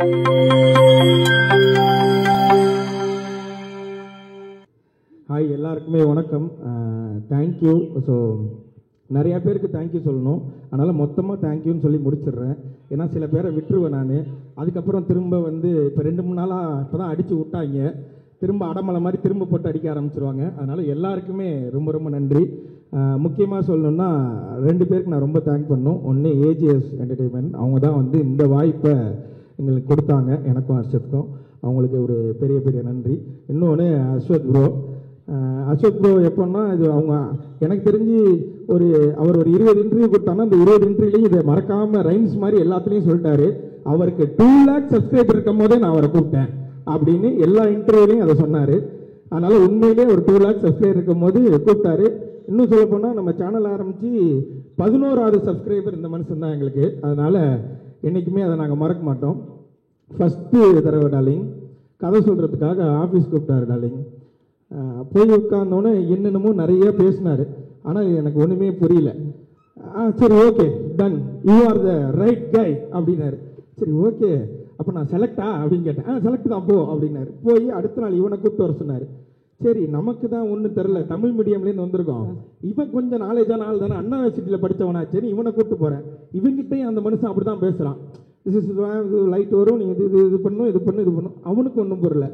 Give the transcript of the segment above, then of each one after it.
Hi, எல்லாருக்குமே வணக்கம். Thank you. So நிறையா பேருக்கு தேங்க்யூ சொல்லணும், அதனால் மொத்தமாக தேங்க்யூன்னு சொல்லி முடிச்சிடுறேன். ஏன்னா சில பேரை விட்டுருவேன் நான். அதுக்கப்புறம் திரும்ப வந்து இப்போ 2-3 நாளாக இப்போ தான் அடித்து விட்டாங்க, திரும்ப அடமலை மாதிரி திரும்ப போட்டு அடிக்க ஆரம்பிச்சிருவாங்க. அதனால் எல்லாருக்குமே ரொம்ப ரொம்ப நன்றி. முக்கியமாக சொல்லணுன்னா 2 பேருக்கு நான் ரொம்ப தேங்க் பண்ணணும். ஒன்று ஏஜிஎஸ் என்டர்டெயின்மெண்ட், அவங்க தான் வந்து இந்த வாய்ப்பை எங்களுக்கு கொடுத்தாங்க, எனக்கும் ஹர்ஷத்துக்கும். அவங்களுக்கு ஒரு பெரிய பெரிய நன்றி. இன்னொன்று அஸ்வத் ப்ரோ. அசோக் ப்ரோ எப்போன்னா இது அவங்க எனக்கு தெரிஞ்சு அவர் ஒரு 20 இன்டர்வியூ கொடுத்தாங்கன்னா அந்த 20 இன்டர்வியூலையும் இதை மறக்காமல் ரைம்ஸ் மாதிரி எல்லாத்துலேயும் சொல்லிட்டாரு. அவருக்கு 2 lakh சப்ஸ்கிரைபர் இருக்கும் போதே நான் அவரை கூப்பிட்டேன் அப்படின்னு எல்லா இன்டர்வியூலையும் அதை சொன்னார். அதனால் உண்மையிலே ஒரு 2 lakh சப்ஸ்கிரைபர் இருக்கும் போது கூப்பிட்டாரு. இன்னும் சொல்ல போனால் நம்ம சேனல் ஆரம்பித்து 11வது சப்ஸ்கிரைபர் இந்த மனுஷன் தான் எங்களுக்கு. அதனால் என்றைக்குமே அதை நாங்கள் மறக்க மாட்டோம். ஃபஸ்ட்டு தடவை டார்லிங் கதை சொல்கிறதுக்காக ஆஃபீஸ் கூப்பிட்டாரு டார்லிங். போய் உட்கார்ந்தோன்னே என்னென்னமோ நிறைய பேசினார். ஆனால் எனக்கு ஒன்றுமே புரியல. சரி okay done, you are the right guy அப்படின்னாரு. சரி ஓகே, அப்போ நான் செலக்டா அப்படின்னு கேட்டேன். செலக்ட் தான் போ அப்படின்னாரு. போய் அடுத்த நாள் இவனை கூப்பிட்டு வர சொன்னார். சரி நமக்கு தான் ஒன்றும் தெரில, தமிழ் மீடியம்லேருந்து வந்திருக்கோம், இவன் கொஞ்சம் நாலேஜான ஆள் தானே, அண்ணா யூனிவர்சிட்டியில் படித்தவனா, சரி இவனை கூப்பிட்டு போகிறேன். இவங்கிட்டையும் அந்த மனுஷன் அப்படி தான் பேசுகிறான். லைட் வரும், நீ இது பண்ணும். அவனுக்கு ஒன்றும் புரியல.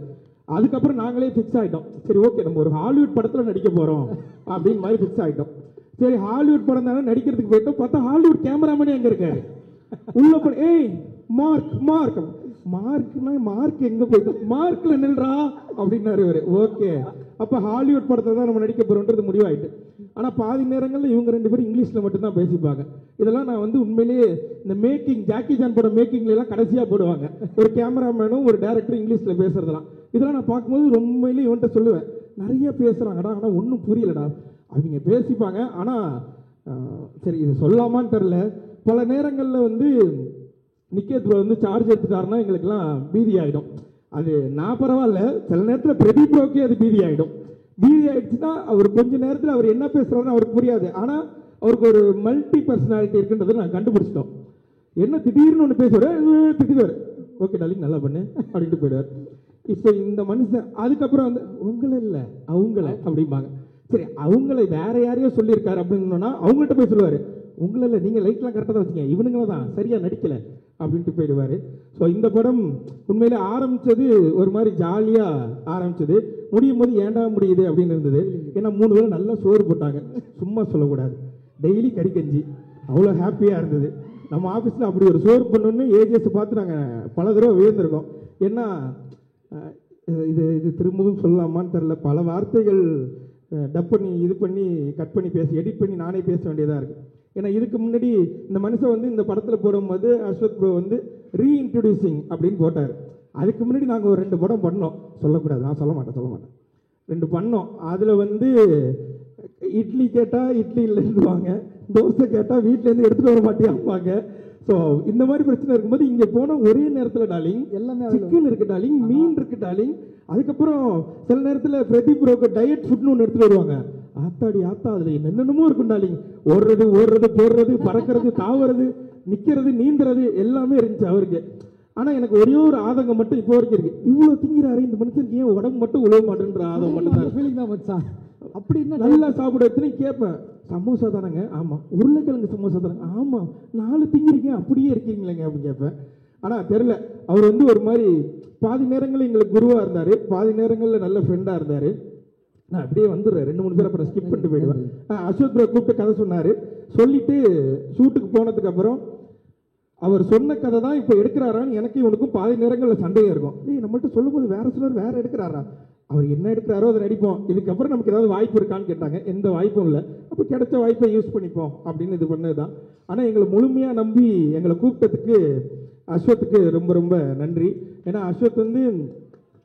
அதுக்கப்புறம் நாங்களே ஃபிக்ஸ் ஆகிட்டோம். சரி ஓகே, நம்ம ஒரு ஹாலிவுட் படத்தில் நடிக்க போகிறோம் அப்படின்னு மாதிரி ஃபிக்ஸ் ஆகிட்டோம். சரி ஹாலிவுட் படம் தானே நடிக்கிறதுக்கு போயிட்டோம். பார்த்தா ஹாலிவுட் கேமராமேனே எங்கே இருக்காரு உள்ள போய், ஏய் மார்க் மார்க் மார்க்னா மார்க் எங்கே போயிட்டு, மார்க்கில் நில்றா அப்படின்னாரு இவர். ஓகே, அப்போ ஹாலிவுட் படத்தில் தான் நம்ம நடிக்க போகிறோன்றது முடிவாயிட்டு. ஆனால் பாதி நேரங்களில் இவங்க 2 பேரும் இங்கிலீஷில் மட்டும்தான் பேசிப்பாங்க. இதெல்லாம் நான் வந்து உண்மையிலேயே இந்த மேக்கிங், ஜாக்கி ஜான் படம் மேக்கிங்லாம் கடைசியாக போடுவாங்க, ஒரு கேமராமேனும் ஒரு டேரக்டரும் இங்கிலீஷில் பேசுறதெல்லாம். இதெல்லாம் நான் பார்க்கும்போது உண்மையிலேயே இவன்கிட்ட சொல்லுவேன், நிறைய பேசுகிறாங்கடா ஆனால் ஒன்றும் புரியலடா. அவங்க பேசிப்பாங்க. ஆனால் சரி இது சொல்லாமான்னு தெரில, பல நேரங்களில் வந்து நிக்கேத்ல வந்து சார்ஜ் எடுத்துட்டாருன்னா எங்களுக்கெல்லாம் பீதி ஆகிடும். அது நான் பரவாயில்ல, சில நேரத்தில் பிரதீப் ப்ரோக்கே அது பீதி ஆகிடும். பீதி ஆகிடுச்சுன்னா அவர் கொஞ்ச நேரத்தில் அவர் என்ன பேசுகிறாருன்னு அவருக்கு புரியாது. ஆனால் அவருக்கு ஒரு மல்டி பர்சனாலிட்டி இருக்குன்றதை நான் கண்டுபிடிச்சிட்டோம். என்ன திடீர்னு ஒன்று பேசுவார், திட்டுவார், ஓகே டார்லிங் நல்லா பண்ணு அப்படின்ட்டு போயிடுவார். இப்போ இந்த மனுஷன் அதுக்கப்புறம் வந்து உங்களை இல்லை அவங்கள அப்படிம்பாங்க. சரி அவங்கள வேற யாரையோ சொல்லியிருக்காரு அப்படின்னா அவங்கள்ட்ட போய் சொல்லுவார், உங்களை இல்லை நீங்கள் லைட்லாம் கரெக்டாக தான் வச்சுங்க, இவனுங்கள தான் சரியாக நடிக்கலை அப்படின்ட்டு போயிடுவார். ஸோ இந்த படம் உண்மையிலே ஆரம்பித்தது ஒரு மாதிரி ஜாலியாக ஆரம்பித்தது, முடியும் போது ஏண்டா முடியுது அப்படின்னு இருந்தது. ஏன்னா 3 வேளை நல்லா சோறு போட்டாங்க, சும்மா சொல்லக்கூடாது, டெய்லி கறி கஞ்சி, அவ்வளோ ஹாப்பியாக இருந்தது. நம்ம ஆஃபீஸில் அப்படி ஒரு சோறு பண்ணணுன்னு ஏஜிஎஸ் பார்த்து நாங்கள் பல தடவை வியந்திருக்கோம். ஏன்னா இது திரும்பவும் சொல்லலாமான்னு தெரில, பல வார்த்தைகள் டப் பண்ணி இது பண்ணி கட் பண்ணி பேசி எடிட் பண்ணி நானே பேச வேண்டியதாக இருக்குது. ஏன்னா இதுக்கு முன்னாடி இந்த மனுஷன் வந்து இந்த படத்தில் போடும்போது அஸ்வத் ப்ரோ வந்து ரீஇன்ட்ரடியூசிங் அப்படின்னு போட்டார். அதுக்கு முன்னாடி நாங்கள் ஒரு 2 படம் பண்ணோம், சொல்லக்கூடாது, நான் சொல்ல மாட்டேன் 2 பண்ணோம். அதில் வந்து இட்லி கேட்டால் இட்லி இல்லைன்னுவாங்க, தோசை கேட்டால் வீட்டிலேருந்து எடுத்துகிட்டு வர மாட்டேங்காங்க. ஸோ இந்த மாதிரி பிரச்சனை இருக்கும்போது இங்கே போனால் ஒரே நேரத்தில் டார்லிங் எல்லாமே சிக்கன் இருக்குது டார்லிங், மீன் இருக்குது டார்லிங், அதுக்கப்புறம் சில நேரத்தில் பிரதீப் ப்ரோக்கு டயட் ஃபுட்னு ஒன்று எடுத்துகிட்டு வருவாங்க. ஆத்தாடி ஆத்தா, அதில் என்னென்னமோ இருக்கும் டார்லிங், ஓடுறது போடுறது பறக்கிறது தாவுறது நிற்கிறது நீந்துறது எல்லாமே இருந்துச்சு அவருக்கு. ஆனால் எனக்கு ஒரே ஒரு ஆதங்கம் மட்டும் இப்போ வரைக்கும் இருக்குது, இவ்வளோ திங்கிறாரு இந்த மனுஷனுக்கு ஏன் உடம்பு மட்டும் உழவ மாட்டேன்ற ஆதங்கம் மட்டும் தான் ஃபீலிங் தான் வச்சான். அப்படி என்ன நல்லா சாப்பிட எத்தனை கேட்பேன், சமோசா தானேங்க, ஆமாம், உருளைக்கிழங்கு சமோசா தானே, ஆமாம், 4 திங்கிறீங்க அப்படியே இருக்கீங்களேங்க அப்படின்னு கேட்பேன். ஆனால் தெரில, அவர் வந்து ஒரு மாதிரி பாதி நேரங்களில் எங்களுக்கு குருவாக இருந்தார், பாதி நேரங்களில் நல்ல ஃப்ரெண்டாக இருந்தார். நான் அப்படியே வந்துடுறேன், 2-3 பேர் அப்புறம் ஸ்கிப் பண்ணிட்டு போயிடுவேன். அஸ்வத் ப்ரோ கூப்பிட்டு கதை சொன்னார். சொல்லிட்டு ஷூட்டுக்கு போனதுக்கப்புறம் அவர் சொன்ன கதை தான் இப்போ எடுக்கிறாரான்னு எனக்கு இவனுக்கும் பாதி நேரங்களில் சண்டையாக இருக்கும். நம்மள்ட்ட சொல்லும் போது வேற சிலர் வேற எடுக்கிறாரா, அவர் என்ன எடுக்கிறாரோ அதை நடிப்போம், இதுக்கப்புறம் நமக்கு ஏதாவது வாய்ப்பு இருக்கான்னு கேட்டாங்க. எந்த வாய்ப்பும் இல்லை, அப்போ கிடைச்ச வாய்ப்பை யூஸ் பண்ணிப்போம் அப்படின்னு இது பண்ணது தான். ஆனால் எங்களை முழுமையாக நம்பி எங்களை கூப்பிட்டதுக்கு அஸ்வத்துக்கு ரொம்ப ரொம்ப நன்றி. ஏன்னா அஸ்வத் வந்து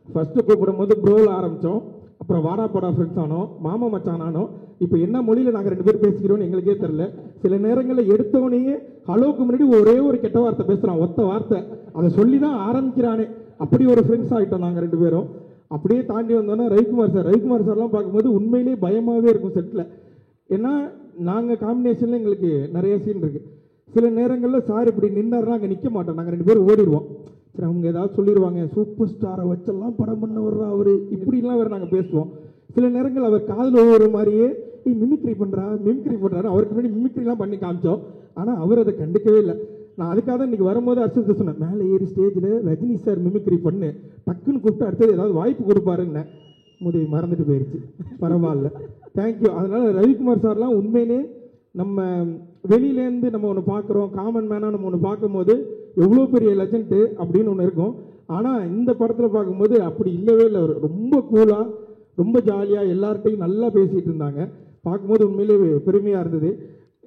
ஃபஸ்ட்டு கூப்பிடும் போது ப்ரோவில் ஆரம்பித்தோம், அப்புறம் வாடா போடா ஃப்ரெண்ட்ஸ் ஆனோம், மாமா மச்சான் ஆனோம். இப்போ என்ன மொழியில் நாங்கள் 2 பேர் பேசிக்கிறோன்னு எங்களுக்கே தெரில. சில நேரங்களில் எடுத்தவனையே ஹலோக்கு முன்னாடி ஒரே ஒரு கெட்ட வார்த்தை பேசுகிறான், ஒத்த வார்த்தை, அதை சொல்லி தான் ஆரம்பிக்கிறானே. அப்படி ஒரு ஃப்ரெண்ட்ஸ் ஆகிட்டோம் நாங்கள் 2 பேரும். அப்படியே தாண்டி வந்தோன்னா ரவிக்குமார் சார்லாம் பார்க்கும்போது உண்மையிலே பயமாகவே இருக்கும் செட்டில். ஏன்னா நாங்கள் காம்பினேஷனில் எங்களுக்கு நிறைய சீன் இருக்குது. சில நேரங்களில் சார் இப்படி நின்னார்னா அங்கே நிற்க மாட்டோம், நாங்கள் 2 பேரும் ஓடிடுவோம். சரி அவங்க ஏதாவது சொல்லிடுவாங்க, சூப்பர் ஸ்டாரை வச்செல்லாம் படம் பண்ண வர்றா அவர், இப்படிலாம் வேறு நாங்கள் பேசுவோம். சில நேரங்கள் அவர் காதில் ஒவ்வொரு மாதிரியே மிமிக்ரி பண்ணுறாரு. அவருக்கு முன்னாடி மிமிக்ரிலாம் பண்ணி காமிச்சோம். ஆனால் அவர் அதை கண்டுக்கவே இல்லை. நான் அதுக்காக தான் இன்றைக்கி வரும்போது அர்ச்சத்தை சொன்னேன், மேலே ஏறி ஸ்டேஜில் ரஜினி சார் மிமிக்ரி பண்ணு, டக்குன்னு கூப்பிட்டு அடுத்தது ஏதாவது வாய்ப்பு கொடுப்பாருன்னு. முதவி மறந்துட்டு போயிடுச்சு, பரவாயில்ல, தேங்க்யூ. அதனால் ரவிக்குமார் சார்லாம் உண்மையிலே நம்ம வெளியிலேருந்து நம்ம ஒன்று பார்க்குறோம், காமன் மேனாக நம்ம ஒன்று பார்க்கும்போது எவ்வளோ பெரிய லெஜெண்டு அப்படின்னு ஒன்று இருக்கும். ஆனால் இந்த படத்தில் பார்க்கும்போது அப்படி இல்லவே இல்லை. அவர் ரொம்ப கூலாக, ரொம்ப ஜாலியாக எல்லார்ட்டையும் நல்லா பேசிகிட்டு இருந்தாங்க. பார்க்கும்போது உண்மையிலே பெருமையாக இருந்தது.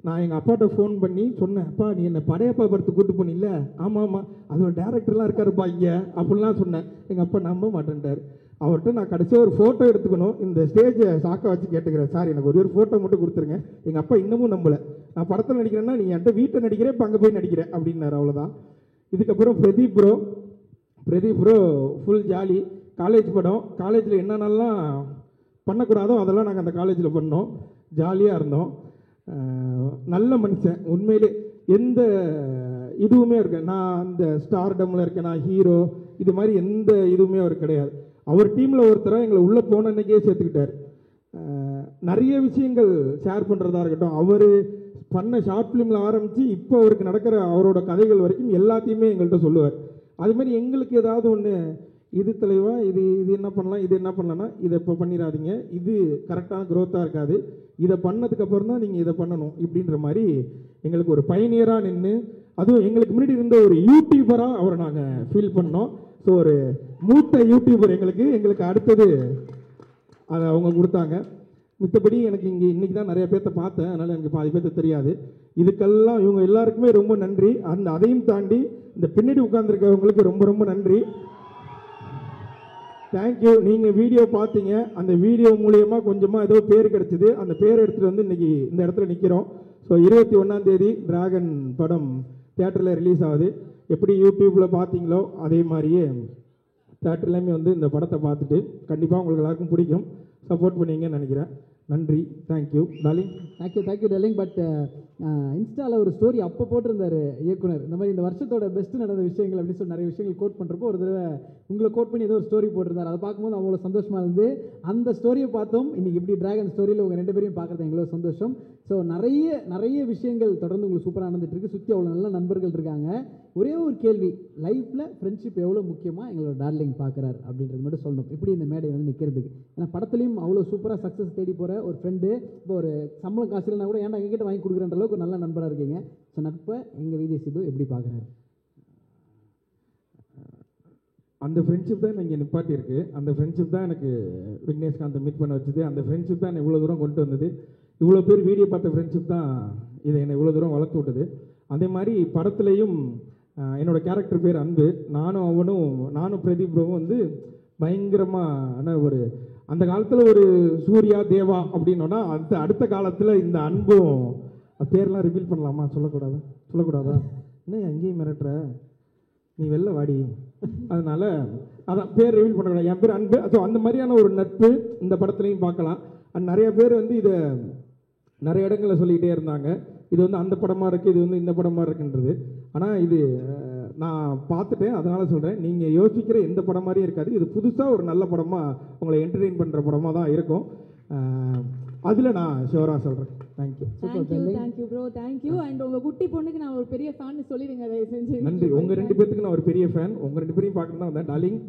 நான் எங்கள் அப்பாட்ட ஃபோன் பண்ணி சொன்னேன், அப்பா நீ என்னை படையப்பா படத்துக்கு கூப்பிட்டு போனில்ல, ஆமாம் அதோட டேரக்டர்லாம் இருக்காருப்பா இங்கே அப்படிலாம் சொன்னேன். எங்கள் அப்பா நம்ப மாட்டேன்ட்டார். அவர்கிட்ட நான் கடைசியாக ஒரு ஃபோட்டோ எடுத்துக்கணும், இந்த ஸ்டேஜை சாக்க வச்சு கேட்டுக்கிறேன், சார் எனக்கு ஒரு ஃபோட்டோ மட்டும் கொடுத்துருங்க. எங்கள் அப்பா இன்னமும் நம்பலை. நான் படத்தில் நடிக்கிறேன்னா நீ என்கிட்ட வீட்டை நடிக்கிறேன், இப்போ அங்கே போய் நடிக்கிறேன் அப்படின்னாரு. அவ்வளோதான். இதுக்கப்புறம் Pradeep bro full jolly. College படம், காலேஜில் என்னென்னலாம் பண்ணக்கூடாதோ அதெல்லாம் நாங்கள் அந்த காலேஜில் பண்ணோம், ஜாலியாக இருந்தோம். நல்ல மனுஷன் உண்மையிலே. எந்த இதுவுமே இருக்கு, நான் அந்த ஸ்டார்டமில் இருக்கேன், நான் ஹீரோ, இது மாதிரி எந்த இதுவுமே அவர் கிடையாது. அவர் டீமில் ஒருத்தராக எங்களை உள்ளே போன அன்றைக்கே சேர்த்துக்கிட்டார். நிறைய விஷயங்கள் ஷேர் பண்ணுறதா இருக்கட்டும், அவர் பண்ண ஷார்ட் ஃபிலிமில் ஆரம்பித்து இப்போ அவருக்கு நடக்கிற அவரோட கதைகள் வரைக்கும் எல்லாத்தையுமே எங்கள்கிட்ட சொல்லுவார். அதுமாதிரி எங்களுக்கு ஏதாவது ஒன்று, இது தலைவா, இது என்ன பண்ணலாம், இது என்ன பண்ணலான்னா இதை இப்போ பண்ணிடாதீங்க, இது கரெக்டான க்ரோத்தாக இருக்காது, இதை பண்ணதுக்கப்புறம் தான் நீங்கள் இதை பண்ணணும் இப்படின்ற மாதிரி எங்களுக்கு ஒரு பயணியராக நின்று, அதுவும் எங்களுக்கு முன்னாடி இருந்த ஒரு யூடியூபராக அவரை நாங்கள் ஃபீல் பண்ணோம். ஸோ ஒரு மூத்த யூடியூபர் எங்களுக்கு அடுத்தது அதை அவங்க கொடுத்தாங்க. மித்தபடி எனக்கு இன்றைக்கி தான் நிறைய பேர்த்த பார்த்தேன், அதனால் எனக்கு பாதி பேர்த்த தெரியாது. இதுக்கெல்லாம் இவங்க எல்லாருக்குமே ரொம்ப நன்றி. அதையும் தாண்டி இந்த பின்னாடி உட்கார்ந்துருக்கவங்களுக்கு ரொம்ப ரொம்ப நன்றி, தேங்க்யூ. நீங்கள் வீடியோ பார்த்தீங்க, அந்த வீடியோ மூலியமாக கொஞ்சமாக ஏதோ பேர் கிடச்சிது, அந்த பேர் எடுத்துகிட்டு வந்து இன்றைக்கி இந்த இடத்துல நிற்கிறோம். ஸோ 21 டிராகன் படம் தியேட்டரில் ரிலீஸ் ஆகுது. எப்படி யூடியூப்பில் பார்த்தீங்களோ அதே மாதிரியே தியேட்டர்லேயுமே வந்து இந்த படத்தை பார்த்துட்டு கண்டிப்பாக உங்களுக்கு எல்லாருக்கும் பிடிக்கும், சப்போர்ட் பண்ணுவீங்கன்னு நினைக்கிறேன். நன்றி, thank you darling. Thank you darling. But இன்ஸ்டாவில் ஒரு ஸ்டோரி அப்போ போட்டிருந்தார் இயக்குனர், இந்த மாதிரி இந்த வருஷத்தோட பெஸ்ட்டு நடந்த விஷயங்கள் அப்படின்னு சொல்லி நிறைய விஷயங்கள் கோட் பண்ணுறப்போ ஒரு தடவை உங்களை கோட் பண்ணி ஏதோ ஒரு ஸ்டோரி போட்டிருந்தார். அதை பார்க்கும்போது அவ்வளோ சந்தோஷமாக இருந்து அந்த ஸ்டோரியை பார்த்தோம். இன்றைக்கி இப்படி டிராகன் ஸ்டோரியில் உங்கள் 2 பேரையும் பார்க்குறது எங்களோ சந்தோஷம். ஸோ நிறைய விஷயங்கள் தொடர்ந்து உங்களுக்கு சூப்பராக நடந்துட்டு இருக்கு, சுற்றி அவ்வளோ நல்ல நண்பர்கள் இருக்காங்க. ஒரே ஒரு கேள்வி, லைஃப்பில் ஃப்ரெண்ட்ஷிப் எவ்வளோ முக்கியமாக எங்களோட டார்லிங் பார்க்குறாரு அப்படின்றது மட்டும் சொல்லணும், இப்படி இந்த மேடை வந்து நிற்கிறதுக்கு. ஏன்னா படத்துலையும் அவ்வளோ சூப்பராக சக்ஸஸ் தேடி போகிற ஒரு ஃப்ரெண்டு, இப்போ ஒரு சம்பளம் காசு இல்லைனா கூட ஏன்டா எங்ககிட்ட வாங்கி கொடுக்குறன்ற அளவுக்கு ஒரு நல்ல நண்பராக இருக்கீங்க. ஸோ நட்பை எங்கள் விஜய் சித்து எப்படி பார்க்குறாரு? அந்த ஃப்ரெண்ட்ஷிப் தான் இங்கே நிப்பாட்டி இருக்குது. அந்த ஃப்ரெண்ட்ஷிப் தான் எனக்கு விக்னேஷ்காந்தை மீட் பண்ண வச்சுது. அந்த ஃப்ரெண்ட்ஷிப் தான் என்னை இவ்வளோ தூரம் கொண்டு வந்தது. இவ்வளோ பேர் வீடியோ பார்த்த ஃப்ரெண்ட்ஷிப் தான் இதை என்னை இவ்வளோ தூரம் வளர்த்து விட்டது. அதே மாதிரி படத்துலையும் என்னோடய கேரக்டர் பேர் அன்பு. நானும் பிரதீப் ப்ரோவும் வந்து பயங்கரமான ஒரு, அந்த காலத்தில் ஒரு சூர்யா தேவா அப்படின்னோன்னா அடுத்த காலத்தில் இந்த அன்பும், பேர்லாம் ரிவீல் பண்ணலாமா? சொல்லக்கூடாதா? இன்னும் அங்கேயும் மிரட்டுற, நீ வெளில வாடி. அதனால் அதான் பேர் ரிவீல் பண்ணக்கூடாது. என் பேர் அன்பு. ஸோ அந்த மாதிரியான ஒரு நட்பு இந்த படத்துலையும் பார்க்கலாம். நிறைய பேர் வந்து இதை நிறைய இடங்களில் சொல்லிக்கிட்டே இருந்தாங்க, இது வந்து அந்த படமாக இருக்குது, இது வந்து இந்த படமாக இருக்குன்றது. ஆனால் இது நான் பார்த்துட்டேன், அதனால் சொல்கிறேன், நீங்கள் யோசிக்கிற எந்த படம் மாதிரியும் இருக்காது. இது புதுசாக ஒரு நல்ல படமாக உங்களை என்டர்டெயின் பண்ணுற படமாக தான் இருக்கும். அதில் நான் ஷோராக சொல்கிறேன். Thank you bro, thank you. அண்ட் உங்கள் குட்டி பொண்ணுக்கு நான் ஒரு பெரிய ஃபேன் சொல்லிடுங்க, தயவு செஞ்சு. நன்றி. உங்கள் 2 பேர்த்துக்கு நான் ஒரு பெரிய ஃபேன். உங்கள் 2 பேரையும் பார்க்கணும் தான் வந்தேன் டார்லிங்.